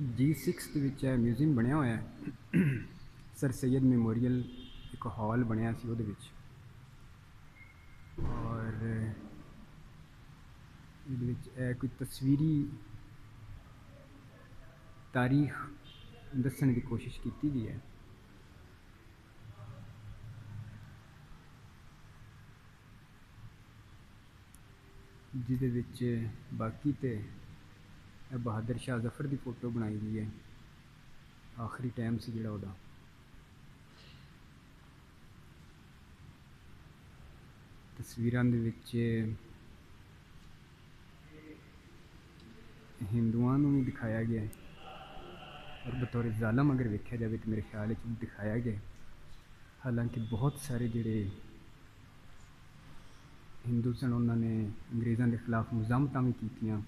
G6 ਦੇ ਵਿੱਚ ਇਹ ਮਿਊਜ਼ੀਅਮ ਬਣਿਆ ਹੋਇਆ ਹੈ। ਸਰ ਸੈयद ਮੈਮੋਰੀਅਲ ਇੱਕ ਹਾਲ ਬਣਿਆ ਸੀ ਉਹਦੇ ਵਿੱਚ, ਔਰ ਇਹਦੇ ਵਿੱਚ ਇਹ ਕੋਈ ਤਸਵੀਰੀ ਤਾਰੀਖ ਦੱਸਣ ਦੀ ਕੋਸ਼ਿਸ਼ ਕੀਤੀ ਗਈ ਹੈ। ਜਿਹਦੇ ਵਿੱਚ ਬਾਕੀ ਤੇ ਬਹਾਦਰ ਸ਼ਾਹ ਜ਼ਫਰ ਦੀ ਫੋਟੋ ਬਣਾਈ ਗਈ ਹੈ, ਆਖਰੀ ਟਾਈਮ ਸੀ ਜਿਹੜਾ ਉਹਦਾ। ਤਸਵੀਰਾਂ ਦੇ ਵਿੱਚ ਹਿੰਦੂਆਂ ਨੂੰ ਵੀ ਦਿਖਾਇਆ ਗਿਆ ਹੈ, ਔਰ ਬਤੌਰ ਜ਼ਾਲਮ ਅਗਰ ਵੇਖਿਆ ਜਾਵੇ ਤਾਂ ਮੇਰੇ ਖਿਆਲ ਵਿੱਚ ਦਿਖਾਇਆ ਗਿਆ। ਹਾਲਾਂਕਿ ਬਹੁਤ ਸਾਰੇ ਜਿਹੜੇ ਹਿੰਦੂ ਸਨ ਉਹਨਾਂ ਨੇ ਅੰਗਰੇਜ਼ਾਂ ਦੇ ਖਿਲਾਫ ਮੁਜ਼ਾਮਤਾਂ ਵੀ ਕੀਤੀਆਂ,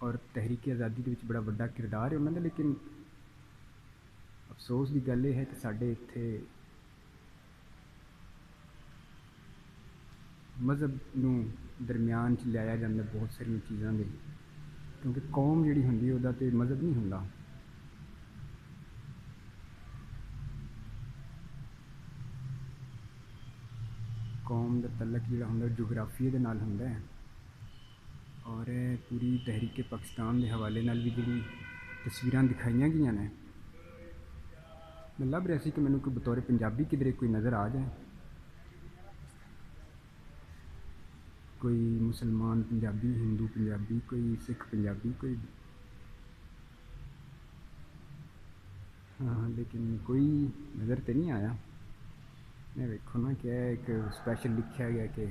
ਔਰ ਤਹਿਰੀਕ ਆਜ਼ਾਦੀ ਦੇ ਵਿੱਚ ਬੜਾ ਵੱਡਾ ਕਿਰਦਾਰ ਹੈ ਉਹਨਾਂ ਦਾ। ਲੇਕਿਨ ਅਫਸੋਸ ਦੀ ਗੱਲ ਇਹ ਹੈ ਕਿ ਸਾਡੇ ਇੱਥੇ ਮਜ਼ਹਬ ਨੂੰ ਦਰਮਿਆਨ 'ਚ ਲਿਆਇਆ ਜਾਂਦਾ ਬਹੁਤ ਸਾਰੀਆਂ ਚੀਜ਼ਾਂ ਦੇ, ਕਿਉਂਕਿ ਕੌਮ ਜਿਹੜੀ ਹੁੰਦੀ ਉਹਦਾ ਤੇ ਮਜ਼ਹਬ ਨਹੀਂ ਹੁੰਦਾ। ਕੌਮ ਦਾ ਤਲਕ ਜਿਹੜਾ ਹੁੰਦਾ ਜੋਗਰਾਫੀਏ ਦੇ ਨਾਲ ਹੁੰਦਾ ਹੈ, ਔਰ ਪੂਰੀ ਤਹਿਰੀਕ ਪਾਕਿਸਤਾਨ ਦੇ ਹਵਾਲੇ ਨਾਲ ਵੀ ਜਿਹੜੀ ਤਸਵੀਰਾਂ ਦਿਖਾਈਆਂ ਗਈਆਂ ਨੇ, ਮੈਂ ਲੱਭ ਰਿਹਾ ਸੀ ਕਿ ਮੈਨੂੰ ਕੋਈ ਬਤੌਰ ਪੰਜਾਬੀ ਕਿਧਰੇ ਕੋਈ ਨਜ਼ਰ ਆ ਜਾਏ, ਕੋਈ ਮੁਸਲਮਾਨ ਪੰਜਾਬੀ, ਹਿੰਦੂ ਪੰਜਾਬੀ, ਕੋਈ ਸਿੱਖ ਪੰਜਾਬੀ, ਕੋਈ हाँ, लेकिन कोई नज़र तो नहीं आया। मैं देखो ना क्या एक स्पैशल लिखा गया कि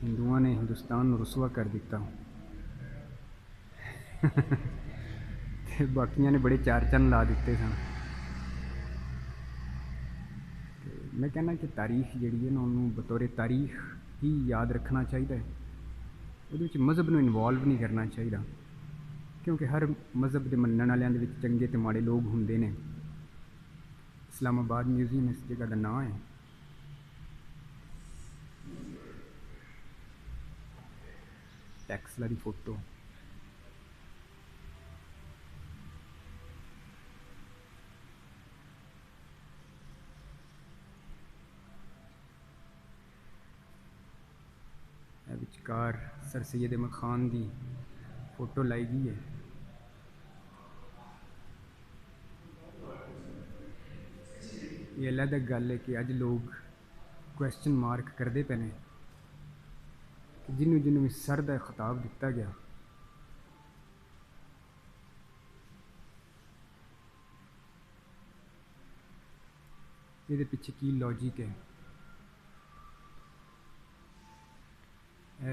हिंदुओं ने हिंदुस्तान रुसवा कर दिता ते बाकिया ने बड़े चार चंद ला दिते सन। मैं कहना कि तारीख जी है ना उन्होंने बतौर तारीख ही याद रखना चाहिए, वो मज़हब में इनवॉल्व नहीं करना चाहिए, क्योंकि हर मज़हब के मनण वालियां दे विच चंगे ते माड़े लोग होंदे ने। इस्लामाबाद म्यूजियम इस जगह का नाम है। टैक्सला की फोटो विचकार सर सैयद अहमद खान की फोटो लाई गई है। ये अलग गल है कि अज लोग क्वेश्चन मार्क करते पे ने कि जिन्होंने भी सर का खिताब दिता गया, ये पिछे की लॉजिक है।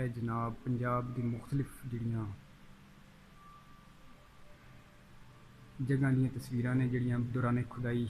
जनाब पंजाब की मुख्तलिफ जड़ियाँ जगह दी तस्वीरां ने जड़ियाँ दौरान खुदाई